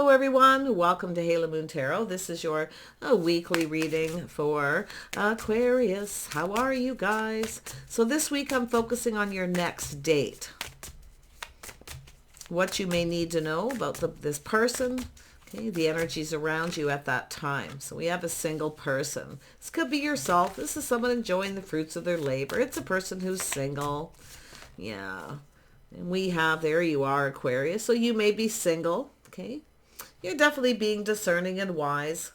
Hello everyone, welcome to Halo Moon Tarot. This is your weekly reading for Aquarius. How are you guys? So this week I'm focusing on your next date. What you may need to know about this person, okay, the energies around you at that time. So we have a single person. This could be yourself. This is someone enjoying the fruits of their labor. It's a person who's single. Yeah. And we have, there you are, Aquarius. So you may be single, okay? You're definitely being discerning and wise.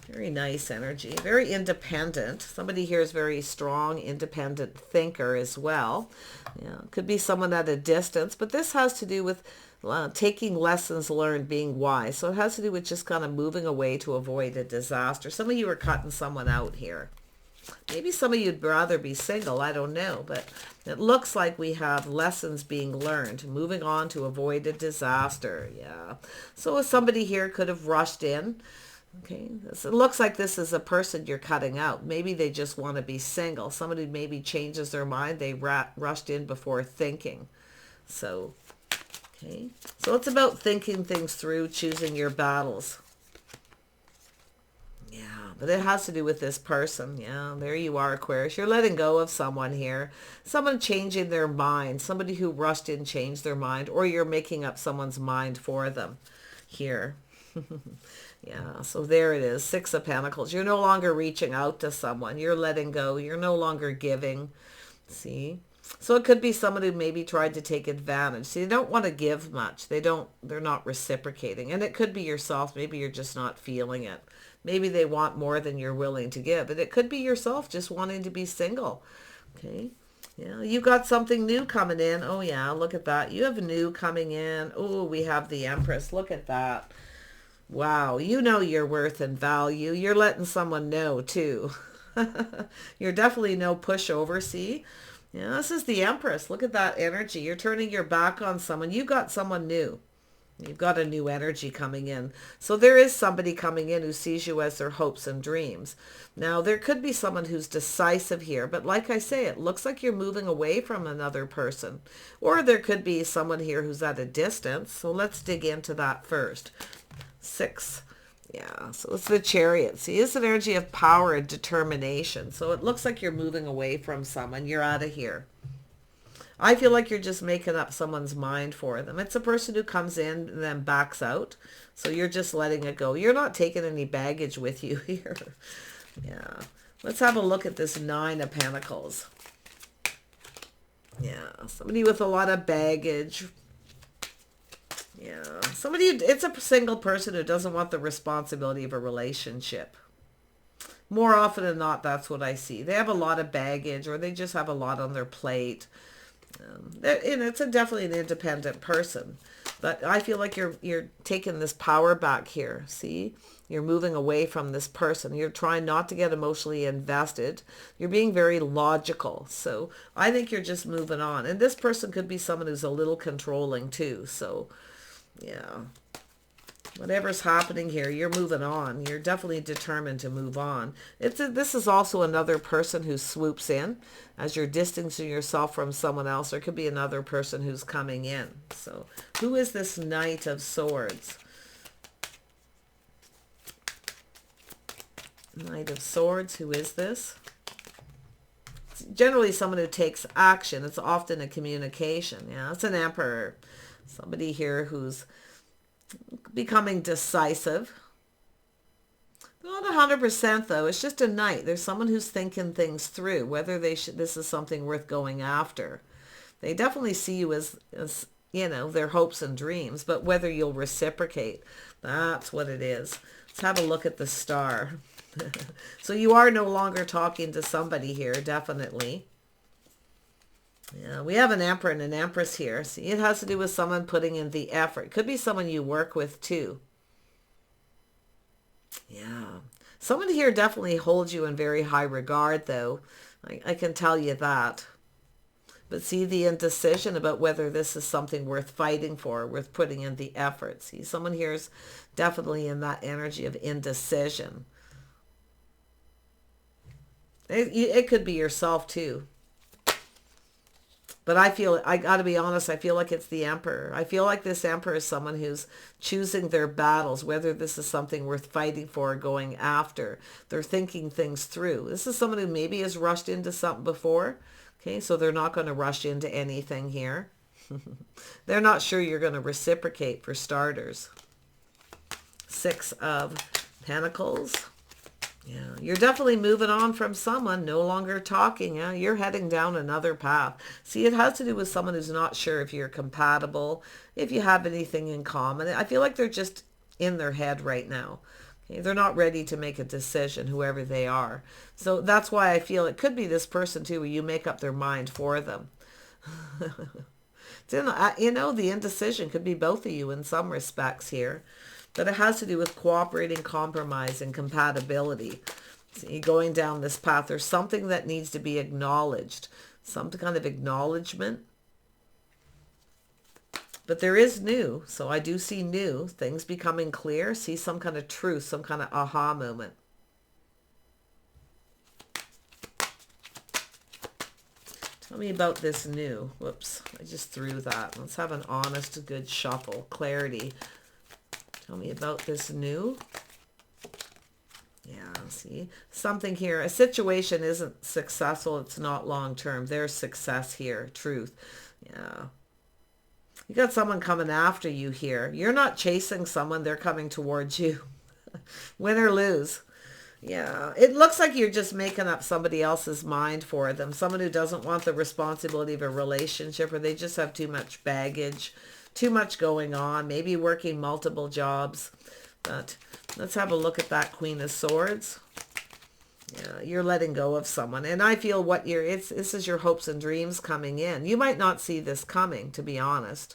Very nice energy. Very independent. Somebody here is very strong, independent thinker as well. Yeah, could be someone at a distance, but this has to do with taking lessons learned, being wise. So it has to do with just kind of moving away to avoid a disaster. Some of you are cutting someone out here. Maybe some of you'd rather be single, I don't know, but it looks like we have lessons being learned, moving on to avoid a disaster. Yeah. So somebody here could have rushed in. Okay. It looks like this is a person you're cutting out. Maybe they just want to be single. Somebody maybe changes their mind. They rushed in before thinking. So, okay. So it's about thinking things through, choosing your battles. Yeah, but it has to do with this person. Yeah, there you are, Aquarius. You're letting go of someone here. Someone changing their mind. Somebody who rushed in changed their mind. Or you're making up someone's mind for them here. Yeah, so there it is. Six of Pentacles. You're no longer reaching out to someone. You're letting go. You're no longer giving. See? So it could be someone who maybe tried to take advantage. See, they don't want to give much. They're not reciprocating. And it could be yourself. Maybe you're just not feeling it. Maybe they want more than you're willing to give. But it could be yourself just wanting to be single. Okay. Yeah, you got something new coming in. Oh, yeah, look at that. You have new coming in. Oh, we have the Empress. Look at that. Wow, you know your worth and value. You're letting someone know, too. You're definitely no pushover, see? Yeah, this is the Empress. Look at that energy. You're turning your back on someone. You got someone new. You've got a new energy coming in. So there is somebody coming in who sees you as their hopes and dreams. Now, there could be someone who's decisive here. But like I say, it looks like you're moving away from another person. Or there could be someone here who's at a distance. So let's dig into that first. 6. Yeah, so it's the Chariot. See, it's an energy of power and determination. So it looks like you're moving away from someone. You're out of here. I feel like you're just making up someone's mind for them. It's a person who comes in and then backs out. So you're just letting it go. You're not taking any baggage with you here. Yeah. Let's have a look at this 9 of Pentacles. Yeah. Somebody with a lot of baggage. Yeah. It's a single person who doesn't want the responsibility of a relationship. More often than not, that's what I see. They have a lot of baggage or they just have a lot on their plate. It's definitely an independent person, but I feel like you're taking this power back here. See, you're moving away from this person. You're trying not to get emotionally invested. You're being very logical. So I think you're just moving on. And this person could be someone who's a little controlling too. So yeah, whatever's happening here, you're moving on. You're definitely determined to move on. This is also another person who swoops in as you're distancing yourself from someone else. There could be another person who's coming in. So who is this Knight of Swords? Knight of Swords, who is this? It's generally someone who takes action. It's often a communication. Yeah, it's an Emperor. Somebody here who's becoming decisive. Not 100% though. It's just a Knight. There's someone who's thinking things through, whether this is something worth going after. They definitely see you as their hopes and dreams, but whether you'll reciprocate, that's what it is. Let's have a look at the Star. So you are no longer talking to somebody here, definitely. Yeah, we have an Emperor and an Empress here. See, it has to do with someone putting in the effort. Could be someone you work with too. Yeah. Someone here definitely holds you in very high regard though. I can tell you that. But see the indecision about whether this is something worth fighting for, worth putting in the effort. See, someone here is definitely in that energy of indecision. It could be yourself too. But I got to be honest, I feel like it's the Emperor. I feel like this Emperor is someone who's choosing their battles, whether this is something worth fighting for or going after. They're thinking things through. This is someone who maybe has rushed into something before. Okay, so they're not going to rush into anything here. They're not sure you're going to reciprocate, for starters. Six of Pentacles. Yeah, you're definitely moving on from someone, no longer talking. Yeah, you're heading down another path. See, it has to do with someone who's not sure if you're compatible, if you have anything in common. I feel like they're just in their head right now. Okay, they're not ready to make a decision, whoever they are. So that's why I feel it could be this person too, where you make up their mind for them. You know, the indecision could be both of you in some respects here. But it has to do with cooperating, compromise, and compatibility. See, going down this path, there's something that needs to be acknowledged. Some kind of acknowledgement. But there is new. So I do see new. Things becoming clear. See some kind of truth, some kind of aha moment. Tell me about this new. Whoops, I just threw that. Let's have an honest, good shuffle. Clarity. Tell me about this new. Yeah, see, something here. A situation isn't successful. It's not long-term. There's success here. Truth. Yeah. You got someone coming after you here. You're not chasing someone. They're coming towards you. Win or lose. Yeah, it looks like you're just making up somebody else's mind for them. Someone who doesn't want the responsibility of a relationship, or they just have too much baggage, too much going on, maybe working multiple jobs. But let's have a look at that Queen of Swords. Yeah, you're letting go of someone. And I feel this is your hopes and dreams coming in. You might not see this coming, to be honest.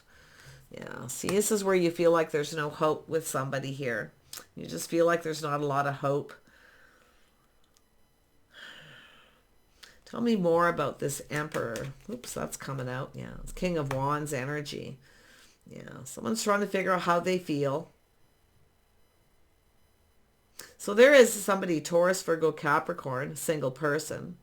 Yeah, see, this is where you feel like there's no hope with somebody here. You just feel like there's not a lot of hope. Tell me more about this Emperor. Oops, that's coming out. Yeah, it's King of Wands energy. Yeah, someone's trying to figure out how they feel. So there is somebody, Taurus, Virgo, Capricorn, single person.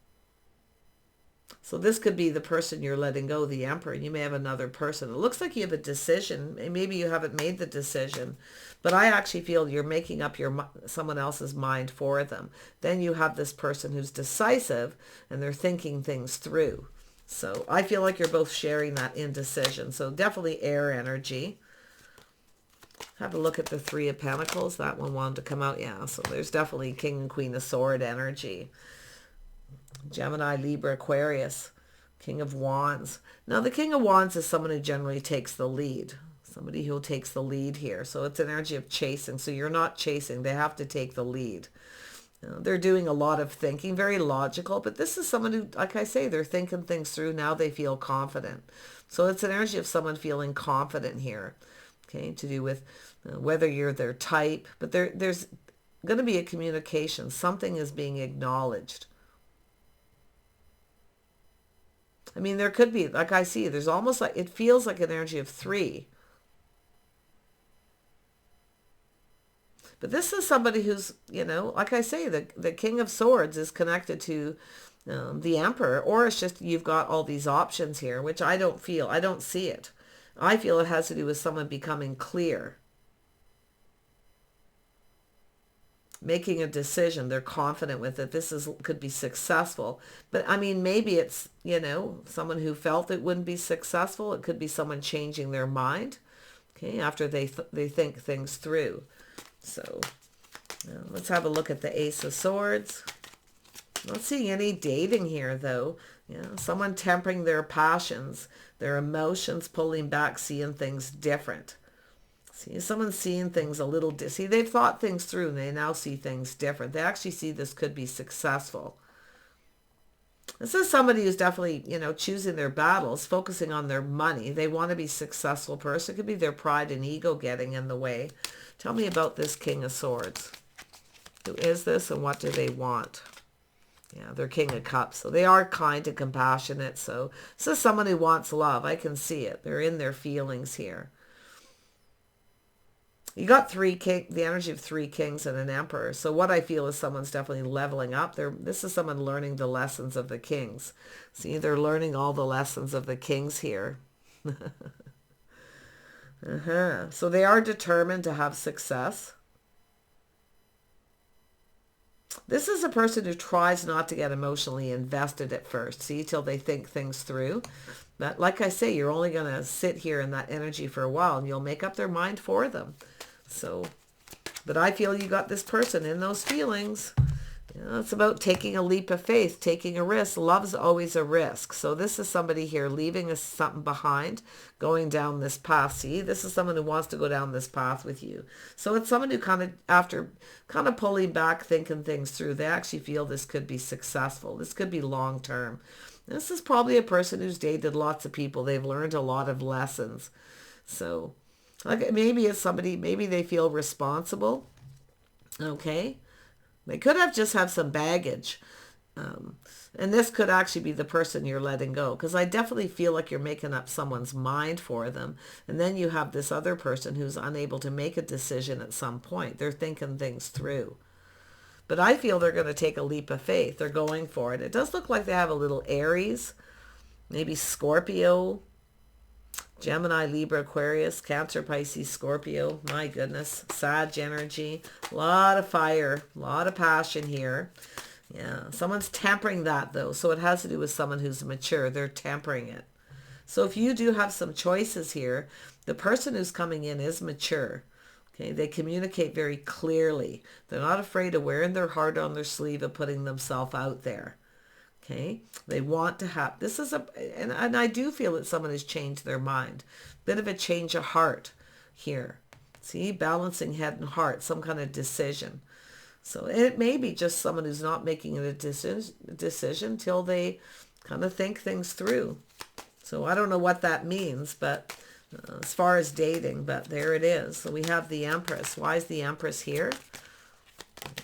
So this could be the person you're letting go, the Emperor. You may have another person. It looks like you have a decision. Maybe you haven't made the decision. But I actually feel you're making up someone else's mind for them. Then you have this person who's decisive, and they're thinking things through. So I feel like you're both sharing that indecision. So definitely air energy. Have a look at the Three of Pentacles. That one wanted to come out. Yeah, so there's definitely King and Queen of Sword energy. Gemini, Libra, Aquarius, King of Wands. Now the King of Wands is someone who generally takes the lead. Somebody who takes the lead here. So it's an energy of chasing. So you're not chasing. They have to take the lead. They're doing a lot of thinking, very logical, but this is someone who, like I say, they're thinking things through. Now they feel confident. So it's an energy of someone feeling confident here, okay, to do with whether you're their type, but there's going to be a communication. Something is being acknowledged. I mean, there could be, like I see, there's almost like, it feels like an energy of three. But this is somebody who's, you know, like I say, the King of Swords is connected to the Emperor, or it's just you've got all these options here, which I don't see it. I feel it has to do with someone becoming clear, making a decision. They're confident with it. Could be successful. But I mean, maybe it's, you know, someone who felt it wouldn't be successful. It could be someone changing their mind, okay, after they think things through. So let's have a look at the Ace of Swords. Not seeing any dating here, though. Yeah, someone tempering their passions, their emotions, pulling back, seeing things different. See, someone's seeing things a little see, they've thought things through and they now see things different. They actually see this could be successful. This is somebody who's definitely, you know, choosing their battles, focusing on their money. They want to be a successful person. It could be their pride and ego getting in the way. Tell me about this King of Swords. Who is this and what do they want? Yeah, they're King of Cups. So they are kind and compassionate. So this is someone who wants love. I can see it. They're in their feelings here. You got the energy of three kings and an emperor. So what I feel is someone's definitely leveling up. This is someone learning the lessons of the kings. See, they're learning all the lessons of the kings here. So they are determined to have success. This is a person who tries not to get emotionally invested at first, see, till they think things through. But like I say, you're only going to sit here in that energy for a while and you'll make up their mind for them. So, but I feel you got this person in those feelings. You know, it's about taking a leap of faith, taking a risk. Love's always a risk. So this is somebody here leaving something behind, going down this path. See, this is someone who wants to go down this path with you. So it's someone who after pulling back, thinking things through, they actually feel this could be successful. This could be long term. This is probably a person who's dated lots of people. They've learned a lot of lessons. So like maybe it's somebody, maybe they feel responsible. Okay. They could have some baggage. And this could actually be the person you're letting go. Because I definitely feel like you're making up someone's mind for them. And then you have this other person who's unable to make a decision at some point. They're thinking things through. But I feel they're going to take a leap of faith. They're going for it. It does look like they have a little Aries, maybe Scorpio, Gemini, Libra, Aquarius, Cancer, Pisces, Scorpio. My goodness. Sag energy. A lot of fire. A lot of passion here. Yeah. Someone's tempering that though. So it has to do with someone who's mature. They're tempering it. So if you do have some choices here, the person who's coming in is mature. Okay. They communicate very clearly. They're not afraid of wearing their heart on their sleeve and putting themselves out there. Okay, they want to have, this is and I do feel that someone has changed their mind. Bit of a change of heart here. See, balancing head and heart, some kind of decision. So it may be just someone who's not making a decision till they kind of think things through. So I don't know what that means, but as far as dating, but there it is. So we have the Empress. Why is the Empress here?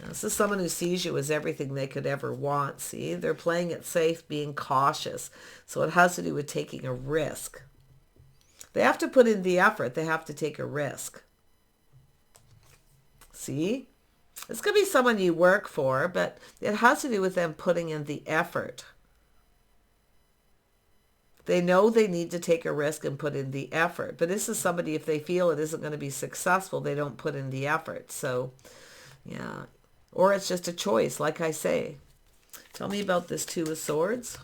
This is someone who sees you as everything they could ever want. See, they're playing it safe, being cautious. So it has to do with taking a risk. They have to put in the effort. They have to take a risk. See, this could be someone you work for, but it has to do with them putting in the effort. They know they need to take a risk and put in the effort. But this is somebody, if they feel it isn't going to be successful, they don't put in the effort. So yeah. Or it's just a choice, like I say. Tell me about this Two of Swords.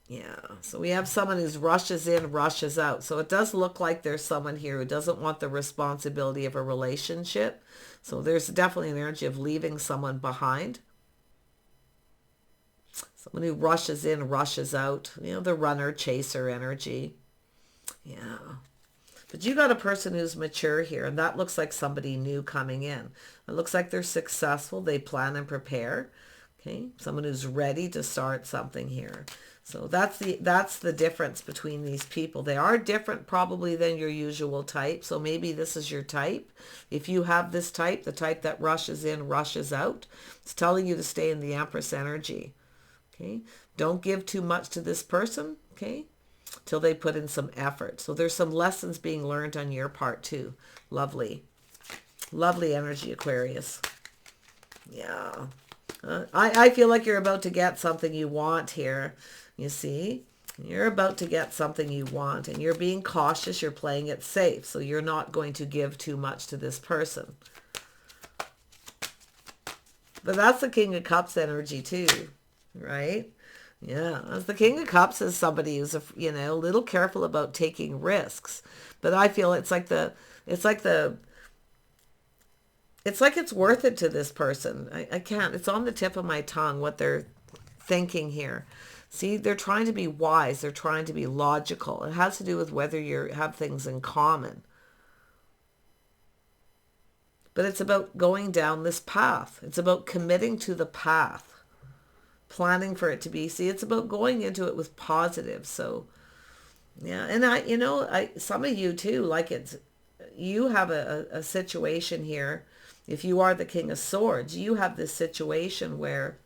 Yeah. So we have someone who's rushes in, rushes out. So it does look like there's someone here who doesn't want the responsibility of a relationship. So there's definitely an energy of leaving someone behind. Someone who rushes in, rushes out. You know, the runner, chaser energy. Yeah. But you got a person who's mature here, and that looks like somebody new coming in. It looks like they're successful. They plan and prepare. Okay, someone who's ready to start something here. So that's the difference between these people. They are different probably than your usual type. So maybe this is your type. If you have this type, the type that rushes in, rushes out, it's telling you to stay in the Empress energy. Okay, don't give too much to this person. Okay. Till they put in some effort. So there's some lessons being learned on your part too. Lovely. Lovely energy, Aquarius. Yeah. I feel like you're about to get something you want here. You see? You're about to get something you want. And you're being cautious. You're playing it safe. So you're not going to give too much to this person. But that's the King of Cups energy too. Right? Yeah, as the King of Cups is somebody who's a little careful about taking risks, but I feel it's like it's worth it to this person. I can't. It's on the tip of my tongue what they're thinking here. See, they're trying to be wise. They're trying to be logical. It has to do with whether you have things in common. But it's about going down this path. It's about committing to the path. Planning for it to be, see, it's about going into it with positive. So yeah, and some of you too, like you have a situation here. If you are the King of Swords, you have this situation where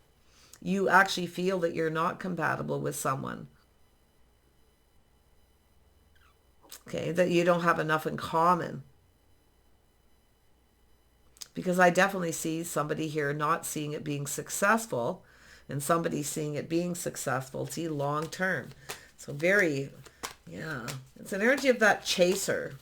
you actually feel that you're not compatible with someone. Okay, that you don't have enough in common. Because I definitely see somebody here not seeing it being successful and somebody seeing it being successful. See, long term. So very, yeah, it's an energy of that chaser.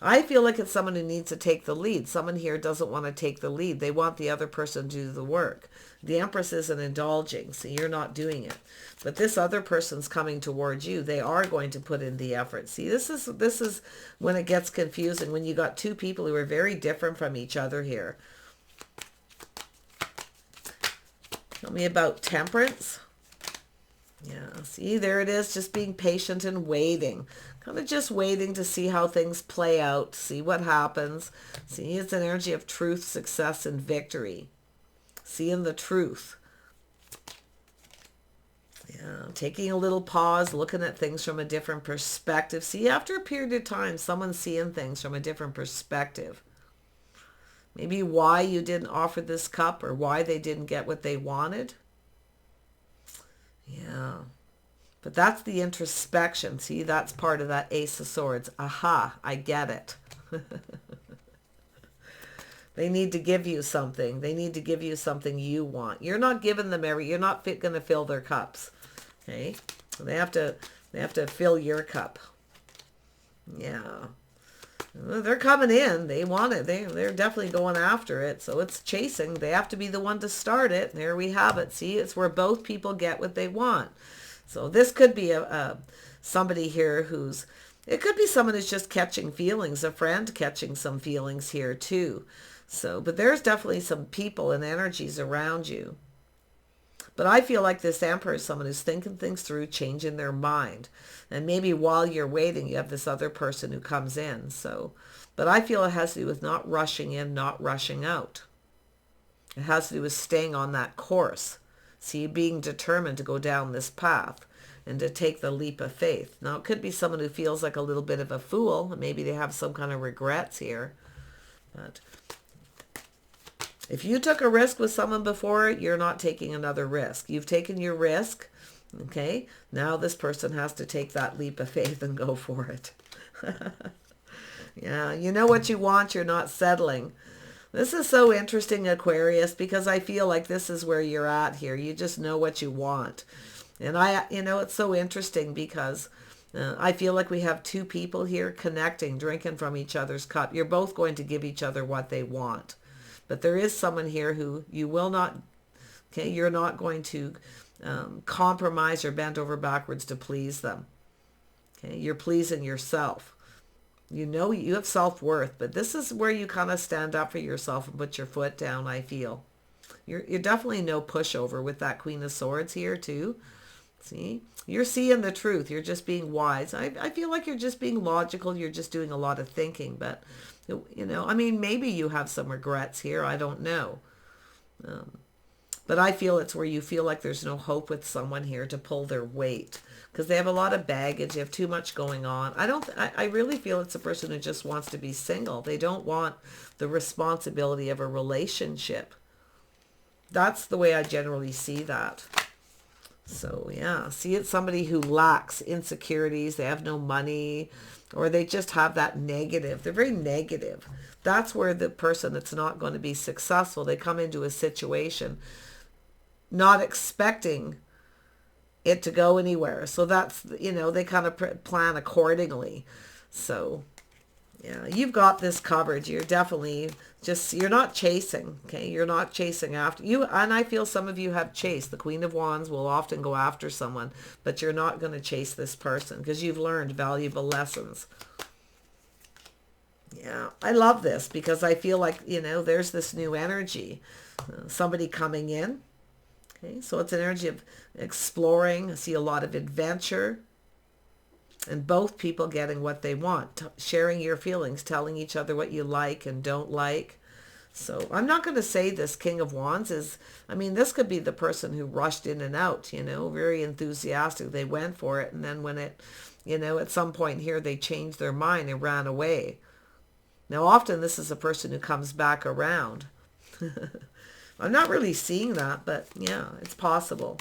I feel like it's someone who needs to take the lead. Someone here doesn't want to take the lead. They want the other person to do the work. The Empress isn't indulging, so you're not doing it. But this other person's coming towards you. They are going to put in the effort. See, this is when it gets confusing, when you got two people who are very different from each other here. Tell me about Temperance. Yeah, see, there it is, just being patient and waiting. Kind of just waiting to see how things play out, see what happens. See, it's an energy of truth, success, and victory. Seeing the truth. Yeah, taking a little pause, looking at things from a different perspective. See, after a period of time, someone's seeing things from a different perspective. Maybe why you didn't offer this cup or why they didn't get what they wanted. Yeah. But that's the introspection. See, that's part of that Ace of Swords. Aha, I get it. They need to give you something. They need to give you something you want. You're not giving them you're not going to fill their cups. Okay? They have to fill your cup. Yeah. They're coming in. They want it. They're definitely going after it. So it's chasing. They have to be the one to start it. There we have it. See, it's where both people get what they want. So this could be somebody here it could be someone who's just catching feelings, a friend catching some feelings here too. So, but there's definitely some people and energies around you. But I feel like this Emperor is someone who's thinking things through, changing their mind. And maybe while you're waiting, you have this other person who comes in. So, but I feel it has to do with not rushing in, not rushing out. It has to do with staying on that course. See, being determined to go down this path and to take the leap of faith. Now, it could be someone who feels like a little bit of a fool. Maybe they have some kind of regrets here. But if you took a risk with someone before, you're not taking another risk. You've taken your risk. Okay, now this person has to take that leap of faith and go for it. Yeah, you know what you want, you're not settling. This is so interesting, Aquarius, because I feel like this is where you're at here. You just know what you want. And it's so interesting because I feel like we have two people here connecting, drinking from each other's cup. You're both going to give each other what they want. But there is someone here who you will not, okay, you're not going to compromise or bend over backwards to please them. Okay, you're pleasing yourself. You know you have self-worth, but this is where you kind of stand up for yourself and put your foot down, I feel. You're definitely no pushover with that Queen of Swords here too. See? You're seeing the truth. You're just being wise. I feel like you're just being logical. You're just doing a lot of thinking, but maybe you have some regrets here. I don't know. But I feel it's where you feel like there's no hope with someone here to pull their weight because they have a lot of baggage. They have too much going on. I really feel it's a person who just wants to be single. They don't want the responsibility of a relationship. That's the way I generally see that. So yeah, see, it's somebody who lacks insecurities. They have no money, or they just have that negative. They're very negative. That's where the person that's not going to be successful, they come into a situation not expecting it to go anywhere. So that's, they kind of plan accordingly. So yeah, you've got this covered. You're definitely you're not chasing, okay? You're not chasing after you. And I feel some of you have chased. The Queen of Wands will often go after someone, but you're not going to chase this person because you've learned valuable lessons. Yeah, I love this because I feel like, there's this new energy. Somebody coming in. Okay, so it's an energy of exploring. I see a lot of adventure. And both people getting what they want, sharing your feelings, telling each other what you like and don't like. So I'm not going to say this King of Wands this could be the person who rushed in and out, very enthusiastic. They went for it. And then when it, at some point here, they changed their mind and ran away. Now, often this is a person who comes back around. I'm not really seeing that, but yeah, it's possible.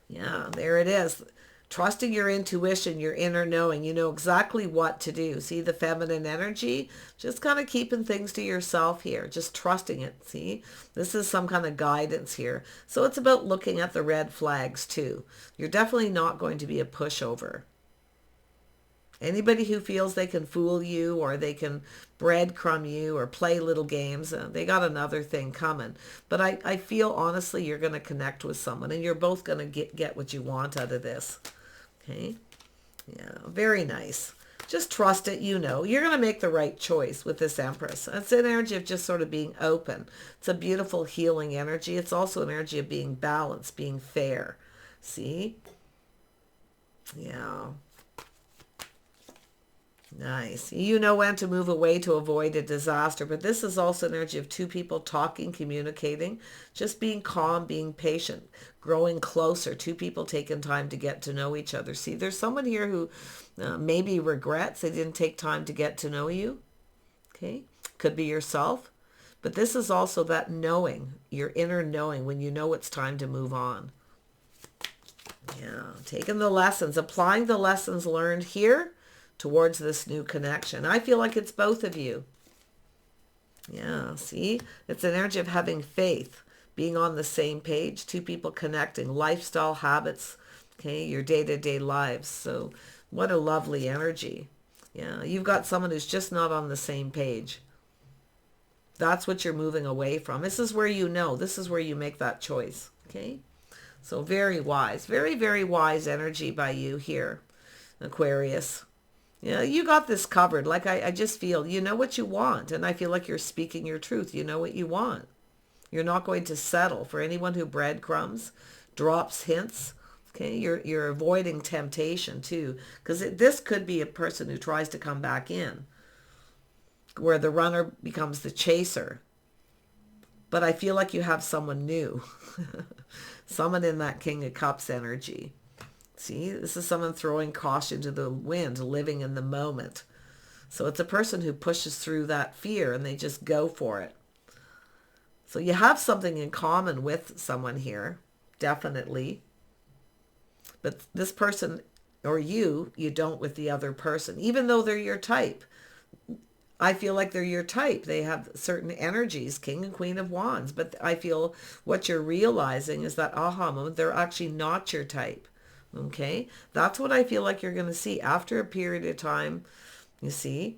Yeah, there it is. trusting your intuition, your inner knowing. You know exactly what to do. See the feminine energy? Just kind of keeping things to yourself here. Just trusting it. See? This is some kind of guidance here. So it's about looking at the red flags too. You're definitely not going to be a pushover. Anybody who feels they can fool you or they can breadcrumb you or play little games, they got another thing coming. But I feel honestly you're going to connect with someone and you're both going to get what you want out of this. Okay? Yeah, very nice. Just trust it, you know. You're going to make the right choice with this Empress. It's an energy of just sort of being open. It's a beautiful healing energy. It's also an energy of being balanced, being fair. See? Yeah. Nice. You know when to move away to avoid a disaster, but this is also an energy of two people talking, communicating, just being calm, being patient, growing closer, two people taking time to get to know each other. See, there's someone here who maybe regrets they didn't take time to get to know you. Okay. Could be yourself, but this is also that knowing, your inner knowing when you know it's time to move on. Yeah. Taking the lessons, applying the lessons learned here towards this new connection. I feel like it's both of you. Yeah, see? It's an energy of having faith, being on the same page, two people connecting, lifestyle habits, okay, your day-to-day lives. So what a lovely energy. Yeah, you've got someone who's just not on the same page. That's what you're moving away from. This is where you know. This is where you make that choice, okay? So very wise, very, very wise energy by you here, Aquarius. Yeah, you got this covered. Like I just feel, you know what you want. And I feel like you're speaking your truth. You know what you want. You're not going to settle. For anyone who breadcrumbs, drops hints, okay, you're avoiding temptation too. Because this could be a person who tries to come back in, where the runner becomes the chaser. But I feel like you have someone new. Someone in that King of Cups energy. See, this is someone throwing caution to the wind, living in the moment. So it's a person who pushes through that fear and they just go for it. So you have something in common with someone here, definitely. But this person or you don't with the other person, even though they're your type. I feel like they're your type. They have certain energies, King and Queen of Wands. But I feel what you're realizing is that aha moment, they're actually not your type. Okay, that's what I feel like you're going to see after a period of time. You see,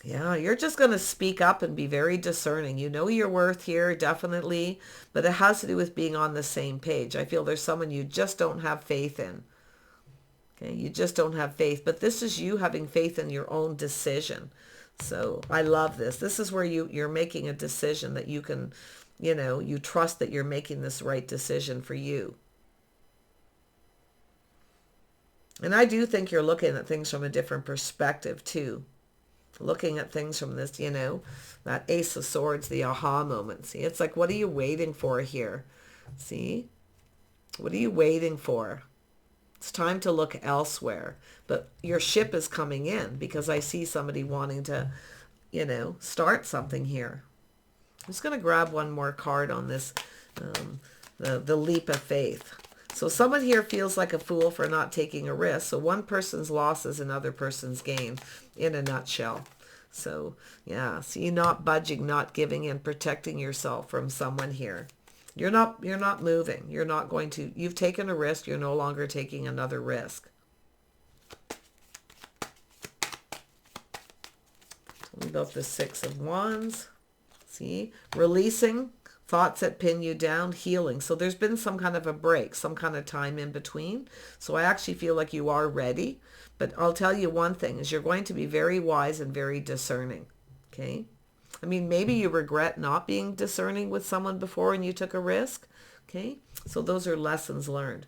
yeah, you're just going to speak up and be very discerning. You know your worth here, definitely, but it has to do with being on the same page. I feel there's someone you just don't have faith in. Okay, you just don't have faith, but this is you having faith in your own decision. So I love this. This is where you're making a decision that you can, you know, you trust that you're making this right decision for you. And I do think you're looking at things from a different perspective too. Looking at things from this, you know, that Ace of Swords, the aha moment. See, it's like, what are you waiting for here? See? What are you waiting for? It's time to look elsewhere. But your ship is coming in because I see somebody wanting to, you know, start something here. I'm just going to grab one more card on this, the leap of faith. So someone here feels like a fool for not taking a risk. So one person's loss is another person's gain in a nutshell. So yeah, see, not budging, not giving in, protecting yourself from someone here. You're not moving. You're not going to, you've taken a risk. You're no longer taking another risk. Tell me about the Six of Wands. See, releasing thoughts that pin you down, healing. So there's been some kind of a break, some kind of time in between. So I actually feel like you are ready. But I'll tell you one thing is you're going to be very wise and very discerning. Okay. I mean, maybe you regret not being discerning with someone before and you took a risk. Okay. So those are lessons learned.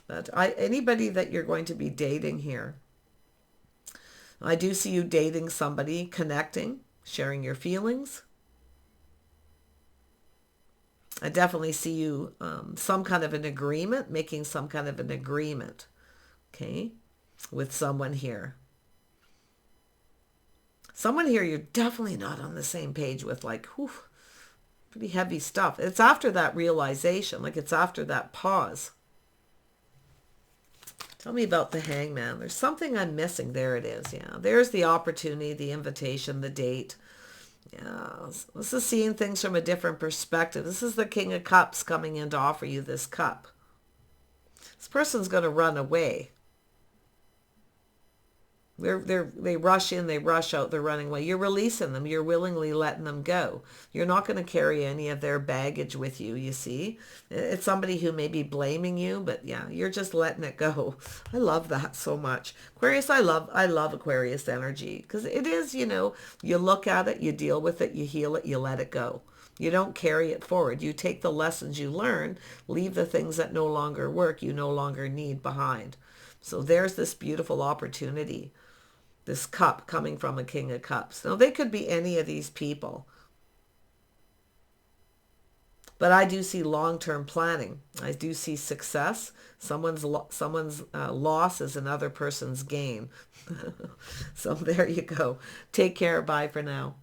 But anybody that you're going to be dating here, I do see you dating somebody, connecting, sharing your feelings. I definitely see you some kind of an agreement, making some kind of an agreement, okay, with someone here. Someone here you're definitely not on the same page with, like, whew, pretty heavy stuff. It's after that realization, like it's after that pause. Tell me about the Hangman. There's something I'm missing. There it is. Yeah, there's the opportunity, the invitation, the date. Yeah, this is seeing things from a different perspective. This is the King of Cups coming in to offer you this cup. This person's going to run away. They rush in, they rush out, they're running away. You're releasing them. You're willingly letting them go. You're not going to carry any of their baggage with you, you see. It's somebody who may be blaming you, but yeah, you're just letting it go. I love that so much. Aquarius, I love Aquarius energy because it is, you look at it, you deal with it, you heal it, you let it go. You don't carry it forward. You take the lessons you learn, leave the things that no longer work, you no longer need behind. So there's this beautiful opportunity. This cup coming from a King of Cups. Now, they could be any of these people. But I do see long-term planning. I do see success. Someone's loss is another person's gain. So there you go. Take care. Bye for now.